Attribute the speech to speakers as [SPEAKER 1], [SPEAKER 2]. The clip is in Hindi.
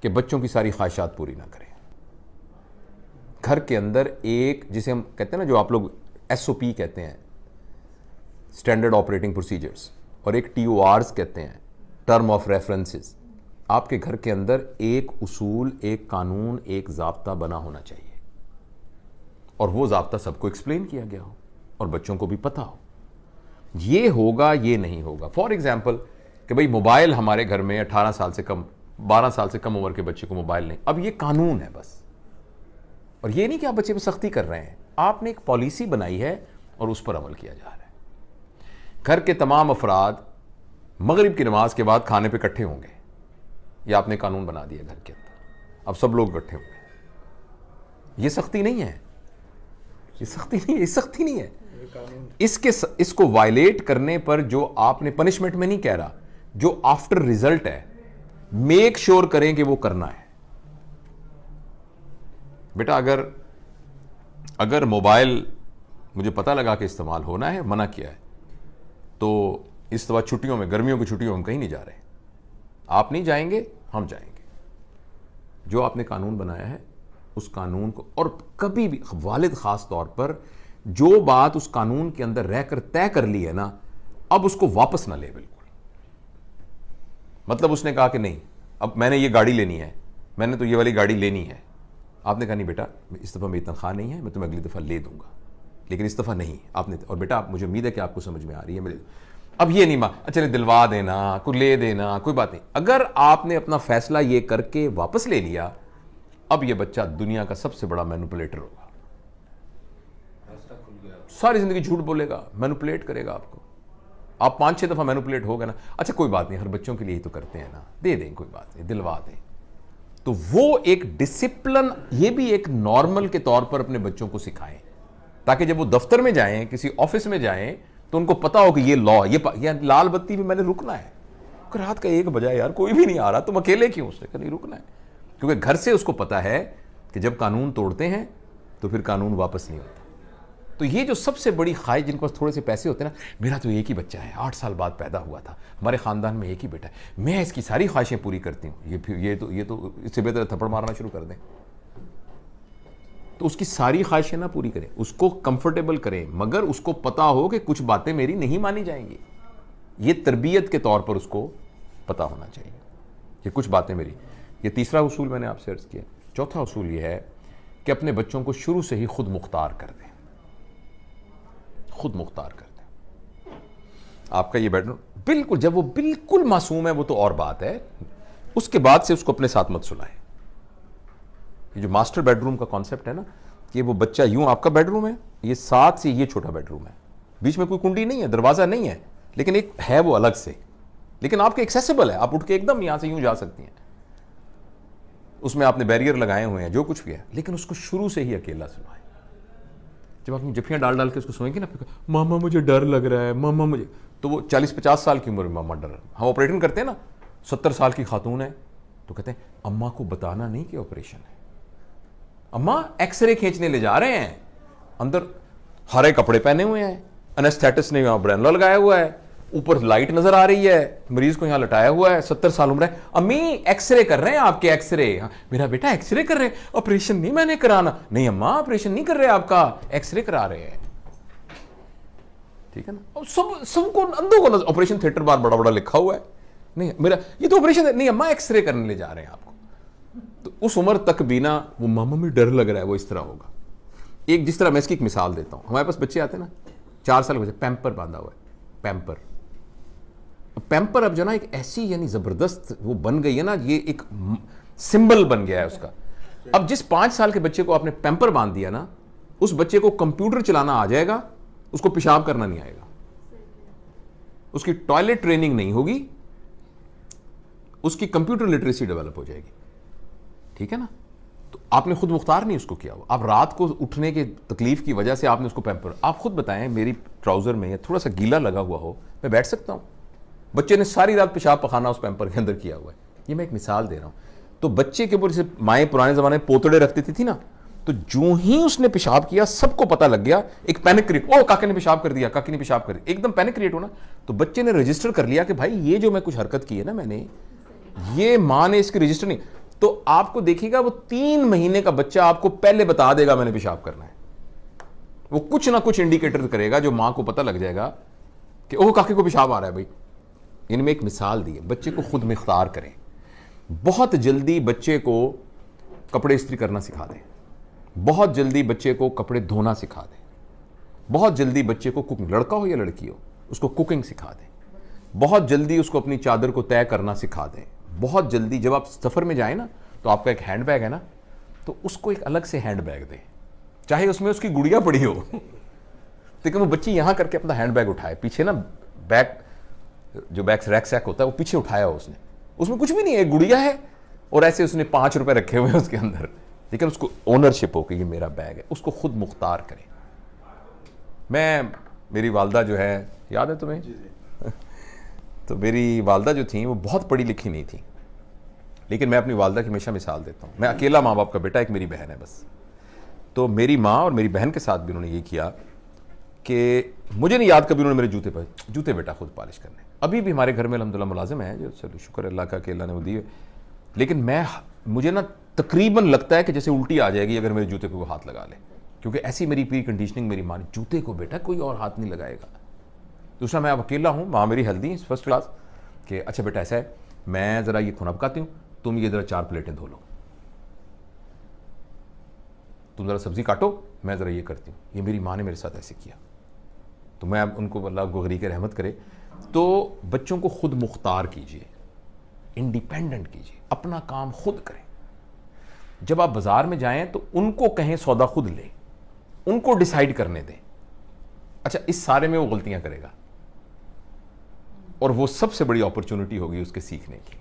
[SPEAKER 1] कि बच्चों की सारी ख्वाहिशात पूरी ना करें। घर के अंदर एक, जिसे हम कहते हैं ना, जो आप लोग SOP कहते हैं, स्टैंडर्ड ऑपरेटिंग प्रोसीजर्स, और एक TORs कहते हैं, टर्म ऑफ रेफरेंसेस। आपके घर के अंदर एक उसूल, एक कानून, एक ज़ाब्ता बना होना चाहिए, और वो ज़ाब्ता सबको एक्सप्लेन किया गया हो और बच्चों को भी पता हो ये होगा, ये नहीं होगा। फॉर एग्जाम्पल कि भाई मोबाइल हमारे घर में 18 साल से कम, 12 साल से कम उम्र के बच्चे को मोबाइल नहीं, अब ये कानून है बस। और ये नहीं कि आप बच्चे पे सख्ती कर रहे हैं, आपने एक पॉलिसी बनाई है और उस पर अमल किया जा रहा है। घर के तमाम अफराद मगरिब की नमाज के बाद खाने पे इकट्ठे होंगे, ये आपने कानून बना दिया घर के अंदर, अब सब लोग इकट्ठे होंगे। ये सख्ती नहीं है, ये सख्ती नहीं है, ये सख्ती नहीं है। इसको वायलेट करने पर जो आपने, पनिशमेंट में नहीं कह रहा, जो आफ्टर रिजल्ट है, मेक श्योर करें कि वो करना है। बेटा अगर मोबाइल मुझे पता लगा कि इस्तेमाल होना है, मना किया है, तो इस दफा छुट्टियों में, गर्मियों की छुट्टियों में हम कहीं नहीं जा रहे। आप नहीं जाएंगे, हम जाएंगे। जो आपने कानून बनाया है उस कानून को, और कभी भी वालिद खास तौर पर जो बात उस कानून के अंदर रहकर तय कर ली है ना, अब उसको वापस ना ले बिल्कुल। मतलब उसने कहा कि नहीं, अब मैंने ये गाड़ी लेनी है, मैंने तो ये वाली गाड़ी लेनी है। आपने कहा नहीं बेटा, इस दफ़ा मेरी तनख्वाह नहीं है, मैं तुम्हें अगली दफ़ा ले दूंगा, लेकिन इस दफ़ा नहीं। आपने, और बेटा आप, मुझे उम्मीद है कि आपको समझ में आ रही है, मेरे अब ये नहीं चले दिलवा देना, कोई ले देना, कोई बात नहीं। अगर आपने अपना फैसला ये करके वापस ले लिया, अब ये बच्चा दुनिया का सबसे बड़ा मैनिपुलेटर होगा। सारी जिंदगी झूठ बोलेगा, मैनिपुलेट करेगा आपको। आप 5-6 दफा मैनिपुलेट हो गए ना, अच्छा कोई बात नहीं, हर बच्चों के लिए ही तो करते हैं ना, दे दें, कोई बात नहीं, दिलवा दें। तो वो एक डिसिप्लिन, ये भी एक नॉर्मल के तौर पर अपने बच्चों को सिखाएं, ताकि जब वो दफ्तर में जाएं, किसी ऑफिस में जाएं, तो उनको पता हो कि ये लॉ, ये लाल बत्ती भी मैंने रुकना है। रात का 1 बजा यार, कोई भी नहीं आ रहा, तुम अकेले क्यों? उसने नहीं रुकना है, क्योंकि घर से उसको पता है कि जब कानून तोड़ते हैं तो फिर कानून वापस नहीं होता। तो ये जो सबसे बड़ी ख्वाहिश, जिनके पास थोड़े से पैसे होते हैं ना, मेरा तो एक ही बच्चा है, 8 साल बाद पैदा हुआ था, हमारे खानदान में एक ही बेटा है, मैं इसकी सारी ख्वाहिशें पूरी करती हूँ, ये तो इससे बेहतर थप्पड़ मारना शुरू कर दें। तो उसकी सारी ख्वाहिशें ना पूरी करें, उसको कंफर्टेबल करें, मगर उसको पता हो कि कुछ बातें मेरी नहीं मानी जाएंगी। ये तरबियत के तौर पर उसको पता होना चाहिए कि कुछ बातें मेरी। ये तीसरा उसूल मैंने आपसे अर्ज किया। चौथा उसूल ये है कि अपने बच्चों को शुरू से ही खुद मुख्तार कर दें, खुद मुख्तार कर दें। आपका ये बेडरूम बिल्कुल, जब वो बिल्कुल मासूम है वो तो और बात है, उसके बाद से उसको अपने साथ मत सुलाएं। ये जो मास्टर बेडरूम का कॉन्सेप्ट है ना, कि वो बच्चा यूं, आपका बेडरूम है, ये साथ से ये छोटा बेडरूम है, बीच में कोई कुंडी नहीं है, दरवाजा नहीं है, लेकिन एक है वो अलग से, लेकिन आपके एक्सेसिबल है, आप उठ के एकदम यहां से यूं जा सकती हैं। उसमें आपने बैरियर लगाए हुए हैं, जो कुछ भी है, लेकिन उसको शुरू से ही अकेला सुलाएं। जब आप जफियां डाल डाल के उसको सोएंगे ना, मामा मुझे डर लग रहा है, मामा मुझे, तो वो 40-50 साल की उम्र में मामा डर, हम ऑपरेशन करते हैं ना, 70 साल की खातून है तो कहते हैं अम्मा को बताना नहीं कि ऑपरेशन है, अम्मा एक्सरे खींचने ले जा रहे हैं, अंदर हरे कपड़े पहने हुए हैं, एनेस्थेटिस्ट ने यहां ब्रेनला लगाया हुआ है, ऊपर लाइट नजर आ रही है, मरीज को यहां लटाया हुआ है, 70 साल उम्र है, अम्मी एक्सरे कर रहे हैं आपके, एक्सरे। मेरा बेटा एक्सरे कर रहे हैं, ऑपरेशन नहीं मैंने कराना, नहीं अम्मा ऑपरेशन नहीं कर रहे आपका, एक्सरे करा रहे हैं। ठीक है ना, और सबको अंधों को ऑपरेशन थिएटर बार बड़ा बड़ा लिखा हुआ है, नहीं मेरा ये तो ऑपरेशन नहीं अम्मा एक्सरे करने ले जा रहे हैं आपको। तो उस उम्र तक भी ना वो मामा में डर लग रहा है, वो इस तरह होगा। एक जिस तरह मैं इसकी एक मिसाल देता हूं, हमारे पास बच्चे आते हैं ना, 4 साल के बच्चे, पैम्पर बांधा हुआ है, पैम्पर अब जो ना एक ऐसी यानी जबरदस्त वो बन गई है ना, ये एक सिंबल बन गया है उसका। अब जिस 5 साल के बच्चे को आपने पैम्पर बांध दिया ना, उस बच्चे को कंप्यूटर चलाना आ जाएगा, उसको पेशाब करना नहीं आएगा, उसकी टॉयलेट ट्रेनिंग नहीं होगी, उसकी कंप्यूटर लिटरेसी डेवलप हो जाएगी। ठीक है ना, तो आपने खुद मुख्तार नहीं उसको किया हुआ, आप रात को उठने के तकलीफ की वजह से आपने उसको पैम्पर, आप खुद बताएं मेरी ट्राउजर में या थोड़ा सा गीला लगा हुआ हो, मैं बैठ सकता हूं? बच्चे ने सारी रात पेशाब पखाना उस पैम्पर के अंदर किया हुआ है। ये मैं एक मिसाल दे रहा हूं। तो बच्चे के ऊपर जैसे माएँ पुराने जमाने में पोतड़े रखती थी ना, तो जो ही उसने पेशाब किया सबको पता लग गया, एक पैनिक क्रिएट, ओ काके ने पेशाब कर दिया, काकी ने पेशाब कर दिया, एकदम पैनिक क्रिएट होना। तो बच्चे ने रजिस्टर कर लिया कि भाई ये जो मैं कुछ हरकत की है ना मैंने, ये माँ ने इसकी रजिस्टर नहीं, तो आपको देखिएगा वो 3 महीने का बच्चा आपको पहले बता देगा मैंने पेशाब करना है। वो कुछ ना कुछ इंडिकेटर करेगा जो मां को पता लग जाएगा कि ओह काके को पेशाब आ रहा है भाई। इनमें एक मिसाल दी है, बच्चे को खुद मुख्तार करें। बहुत जल्दी बच्चे को कपड़े इस्त्री करना सिखा दें, बहुत जल्दी बच्चे को कपड़े धोना सिखा दें, बहुत जल्दी बच्चे को कुकिंग, लड़का हो या लड़की हो, उसको कुकिंग सिखा दें, बहुत जल्दी उसको अपनी चादर को तय करना सिखा दें। बहुत जल्दी जब आप सफ़र में जाएं ना, तो आपका एक हैंड बैग है ना, तो उसको एक अलग से हैंड बैग दें, चाहे उसमें उसकी गुड़िया पड़ी हो लेकिन वो बच्ची यहां करके अपना हैंड बैग उठाए, पीछे ना बैग, जो बैग रैक सैक होता है वो पीछे उठाया हो उसने, उसमें कुछ भी नहीं है, गुड़िया है और ऐसे उसने 5 रुपए रखे हुए हैं उसके अंदर, लेकिन उसको ओनरशिप हो कि ये मेरा बैग है। उसको खुद मुख्तार करें। मेरी वालदा जो है, याद है तुम्हें? जी। तो मेरी वालदा जो थी वो बहुत पढ़ी लिखी नहीं थी, लेकिन मैं अपनी वालदा की हमेशा मिसाल देता हूँ। मैं अकेला माँ बाप का बेटा, एक मेरी बहन है बस। तो मेरी माँ और मेरी बहन के साथ भी उन्होंने ये किया कि मुझे नहीं याद कभी उन्होंने मेरे जूते बेटा खुद पॉलिश करने। अभी भी हमारे घर में अल्हम्दुलिल्लाह मुलाजिम है, जो चलो शुक्र अल्लाह का कि अल्लाह ने वो दी है, लेकिन मुझे ना तकरीबन लगता है कि जैसे उल्टी आ जाएगी अगर मेरे जूते को वो हाथ लगा ले, क्योंकि ऐसी मेरी प्री कंडीशनिंग मेरी माँ ने, जूते को बेटा कोई और हाथ नहीं लगाएगा। दूसरा, मैं अब अकेला हूँ, माँ मेरी हेल्दी फर्स्ट क्लास, कि अच्छा बेटा ऐसा है, मैं ज़रा ये खाना पकाती हूँ, तुम ये ज़रा 4 प्लेटें धो लो, तुम ज़रा सब्ज़ी काटो, मैं ज़रा ये करती हूँ। ये मेरी माँ ने मेरे साथ ऐसे किया। तो मैं अब उनको, अल्लाह को गरीक रहमत करे, तो बच्चों को खुद मुख्तार कीजिए, इंडिपेंडेंट कीजिए, अपना काम खुद करें। जब आप बाजार में जाएं तो उनको कहें सौदा खुद ले, उनको डिसाइड करने दें। अच्छा, इस सारे में वो गलतियां करेगा और वो सबसे बड़ी अपॉर्चुनिटी होगी उसके सीखने की।